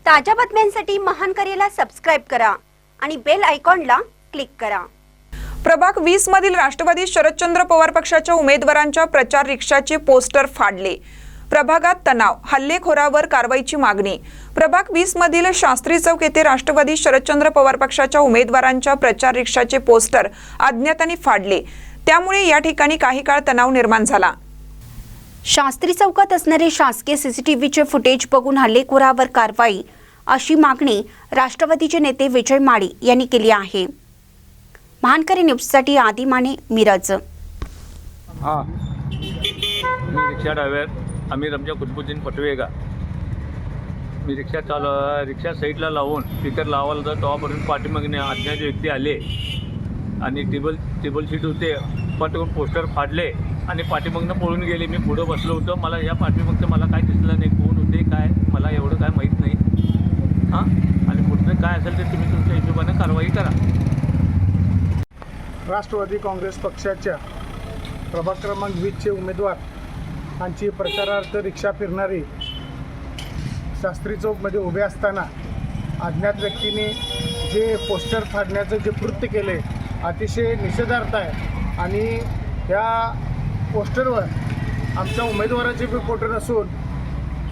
ताज्या बातम्यांसाठी महान करेला सबस्क्राइब करा आणि बेल आयकॉनला क्लिक करा। प्रभाग 20 मधील राष्ट्रवादी शरदचंद्र पवार पक्षाच्या उमेदवारांच्या प्रचार रिक्षाचे पोस्टर फाडले। प्रभागात तणाव, हल्लेखोरावर कारवाईची मागणी। प्रभाग 20 मधील शास्त्री चौक येथे राष्ट्रवादी शरदचंद्र पवार पक्षाच्या उमेदवारांच्या प्रचार रिक्षाचे पोस्टर अज्ञातांनी फाडले। त्यामुळे या ठिकाणी काही काळ तणाव निर्माण झाला। शास्त्री चौकात असणारे शासकीय सीसीटीव्हीचे फुटेज बघून हल्लेखोरावर कारवाई अशी मागणी राष्ट्रवादीचे नेते विजय माळी यांनी केली आहे। महानकरी न्यूजसाठी आदी माने, मिरज। मी रिक्षा ड्रायव्हर आमिर रमजा कुतुबुद्दीन पटवेगा। मी रिक्षा साईडला लावून स्पीकर लावायला तर तेव्हापर्यंत पाठीमागणे अज्ञात व्यक्ती आले आणि टेबल सीट होते पण पोस्टर फाडले आणि पाठीमागनं पळून गेले। मी पुढं बसलो होतो, मला या पाठीमागचं मला काय दिसलं नाही, कोण होते काय मला एवढं काय माहीत नाही। आणि पुढचं काय असेल ते तुम्ही तुमच्या हिशोबाने कारवाई करा। राष्ट्रवादी काँग्रेस पक्षाच्या प्रभाग क्रमांक 20चे उमेदवार यांची प्रचारार्थ रिक्षा फिरणारी शास्त्री चौकमध्ये उभे असताना अज्ञात व्यक्तीने जे पोस्टर फाडण्याचं जे कृत्य केले अतिशय निषेधार्थ आहे आणि या पोस्टरवर आमच्या उमेदवाराचे बी फोटो नसून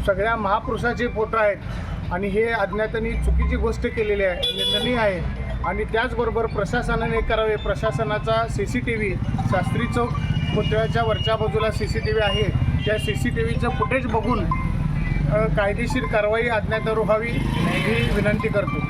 सगळ्या महापुरुषाचे फोटो आहेत आणि हे अज्ञातांनी चुकीची गोष्ट केलेली आहे, निंदनीय आहे। आणि त्याचबरोबर प्रशासनाने करावे। प्रशासनाचा CCTV शास्त्री चौक पुतळ्याच्या वरच्या बाजूला CCTV आहे, त्या CCTVचं फुटेज बघून कायदेशीर कारवाई अज्ञातावर व्हावी ही विनंती करतो।